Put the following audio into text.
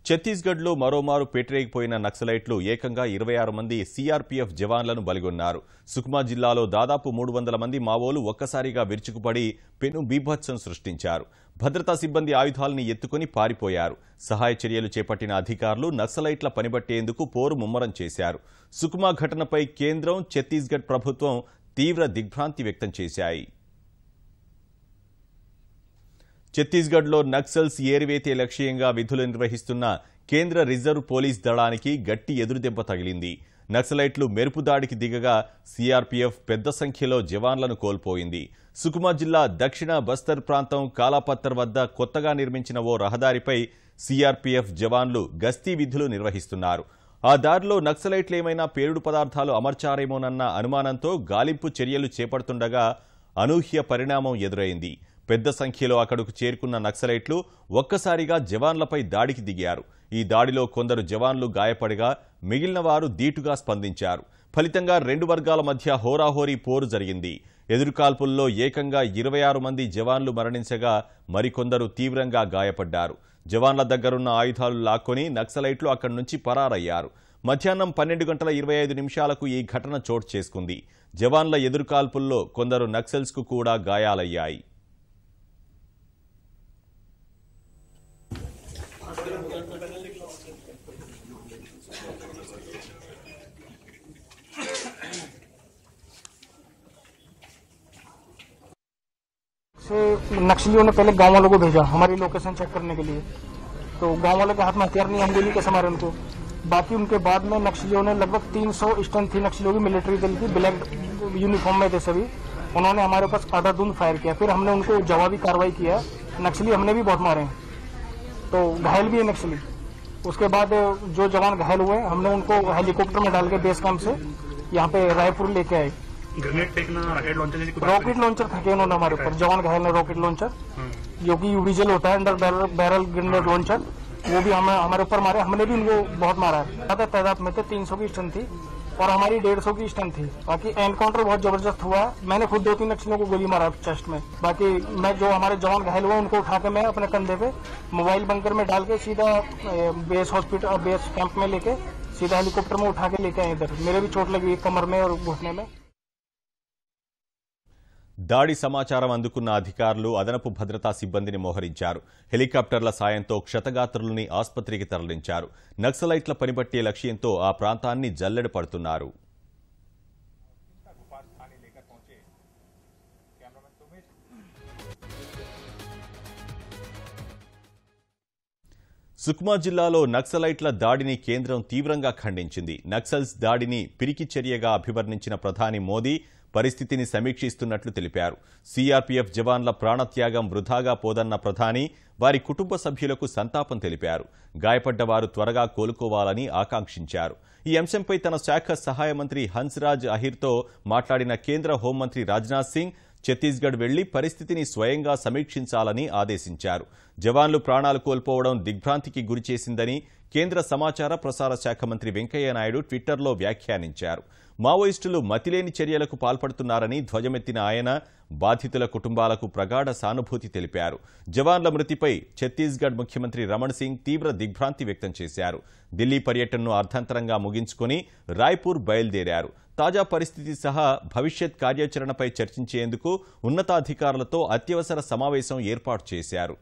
ఛత్తీస్గఢ్లో మరోమారు పేటరేగిపోయిన నక్సలైట్లు ఏకంగా 26 మంది సీఆర్పీఎఫ్ జవాన్లను బలిగొన్నారు. సుక్మా జిల్లాలో దాదాపు 300 మంది మావోలు ఒక్కసారిగా విరుచుకుపడి పెను బీభత్సం సృష్టించారు. భద్రతా సిబ్బంది ఆయుధాలను ఎత్తుకుని పారిపోయారు. సహాయ చర్యలు చేపట్టిన అధికారులు నక్సలైట్ల పనిబట్టేందుకు పోరు ముమ్మరం చేశారు. సుక్మా ఘటనపై కేంద్రం, ఛత్తీస్గఢ్ ప్రభుత్వం తీవ్ర దిగ్భ్రాంతి వ్యక్తం చేశాయి. ఛత్తీస్గఢ్లో నక్సల్స్ ఏరివేతే లక్ష్యంగా విధులు నిర్వహిస్తున్న కేంద్ర రిజర్వ్ పోలీస్ దళానికి గట్టి ఎదురుదెబ్బ తగిలింది. నక్సలైట్లు మెరుపు దాడికి దిగగా సీఆర్పీఎఫ్ పెద్ద సంఖ్యలో జవాన్లను కోల్పోయింది. సుకుమా జిల్లా దక్షిణ బస్తర్ ప్రాంతం కాలాపత్తర్ వద్ద కొత్తగా నిర్మించిన ఓ రహదారిపై సీఆర్పీఎఫ్ జవాన్లు గస్తీ విధులు నిర్వహిస్తున్నారు. ఆ దారిలో నక్సలైట్లేమైనా పేలుడు పదార్థాలు అమర్చారేమోనన్న అనుమానంతో గాలింపు చర్యలు చేపడుతుండగా అనూహ్య పరిణామం ఎదురైంది. పెద్ద సంఖ్యలో అక్కడకు చేరుకున్న నక్సలైట్లు ఒక్కసారిగా జవాన్లపై దాడికి దిగారు. ఈ దాడిలో కొందరు జవాన్లు గాయపడగా మిగిలిన వారు ధీటుగా స్పందించారు. ఫలితంగా రెండు వర్గాల మధ్య హోరాహోరీ పోరు జరిగింది. ఎదురుకాల్పుల్లో ఏకంగా 26 మంది జవాన్లు మరణించగా మరికొందరు తీవ్రంగా గాయపడ్డారు. జవాన్ల దగ్గరున్న ఆయుధాలు లాక్కొని నక్సలైట్లు అక్కడి నుంచి పరారయ్యారు. మధ్యాహ్నం 12:25 ఈ ఘటన చోటు చేసుకుంది. జవాన్ల ఎదురుకాల్పుల్లో కొందరు నక్సల్స్కు కూడా గాయాలయ్యాయి. नक्सलियों ने पहले गांव वालों को भेजा हमारी लोकेशन चेक करने के लिए, तो गांव वालों के हाथ में हथियार नहीं, हम गोली कैसे मारे उनको। बाकी उनके बाद में नक्सलियों ने लगभग 300 स्टन थी नक्सलियों की, मिलिट्री दल की, ब्लैक यूनिफॉर्म में थे सभी। उन्होंने हमारे पास आधाधुंध फायर किया, फिर हमने उनको जवाबी कार्रवाई किया। नक्सली हमने भी बहुत मारे हैं, तो घायल भी है नक्सली। उसके बाद जो जवान घायल हुए हमने उनको हेलीकॉप्टर में डाल के बेस कैंप से यहाँ पे रायपुर लेके आए। ग्रेनेड फेंकना, रॉकेट लॉन्चर फेंके उन्होंने हमारे ऊपर, जवान घायल ने रॉकेट लॉन्चर जो कि यूडीजल होता है, अंडर बैरल ग्रेनेड लॉन्चर, वो भी हमारे ऊपर मारे। हमने भी उनको बहुत मारा है। ज्यादा तादाद में थे, 300 की स्टन थी और हमारी 150 की स्टन थी। बाकी एनकाउंटर बहुत जबरदस्त हुआ है। मैंने खुद 2-3 नक्सलियों को गोली मारा चेस्ट में। बाकी मैं जो हमारे जवान घायल हुए उनको उठा के मैं अपने कंधे पे मोबाइल बंकर में डाल के सीधा बेस हॉस्पिटल बेस कैंप में लेके सीधा हेलीकॉप्टर में उठा के लेके आए इधर। मेरे भी चोट लगी कमर में और घुटने में। దాడి సమాచారం అందుకున్న అధికారులు అదనపు భద్రతా సిబ్బందిని మోహరించారు. హెలికాప్టర్ల సాయంతో క్షతగాత్రులని ఆసుపత్రికి తరలించారు. నక్సలైట్ల పనిబట్టే లక్ష్యంతో ఆ ప్రాంతాన్ని జల్లెడ పడుతున్నారు. సుక్మా జిల్లాలో నక్సలైట్ల దాడిని కేంద్రం తీవ్రంగా ఖండించింది. నక్సల్స్ దాడిని పిరికి చర్యగా అభివర్ణించిన ప్రధాని మోదీ పరిస్థితిని సమీక్షిస్తున్నట్లు తెలిపారు. సీఆర్పీఎఫ్ జవాన్ల ప్రాణత్యాగం వృధాగా పోదన్న ప్రధాని వారి కుటుంబ సభ్యులకు సంతాపం తెలిపారు. గాయపడ్డవారు త్వరగా కోలుకోవాలని ఆకాంక్షించారు. ఈ అంశంపై తన శాఖ సహాయ మంత్రి హన్స్రాజ్ అహిర్తో మాట్లాడిన కేంద్ర హోంమంత్రి రాజ్నాథ్ సింగ్ ఛత్తీస్గఢ్ వెళ్లి పరిస్థితిని స్వయంగా సమీక్షించాలని ఆదేశించారు. జవాన్లు ప్రాణాలు కోల్పోవడం దిగ్భ్రాంతికి గురిచేసిందని కేంద్ర సమాచార ప్రసార శాఖ మంత్రి వెంకయ్యనాయుడు ట్విట్టర్లో వ్యాఖ్యానించారు. మావోయిస్టులు మతిలేని చర్యలకు పాల్పడుతున్నారని ధ్వజమెత్తిన ఆయన బాధితుల కుటుంబాలకు ప్రగాఢ సానుభూతి తెలిపారు. జవాన్ల మృతిపై ఛత్తీస్గఢ్ ముఖ్యమంత్రి రమణ్ సింగ్ తీవ్ర దిగ్భ్రాంతి వ్యక్తం చేశారు. ఢిల్లీ పర్యటనను అర్థంతరంగా ముగించుకుని రాయ్పూర్ బయలుదేరారు. తాజా పరిస్థితి సహా భవిష్యత్ కార్యాచరణపై చర్చించేందుకు ఉన్నతాధికారులతో అత్యవసర సమావేశం ఏర్పాటు చేశారు.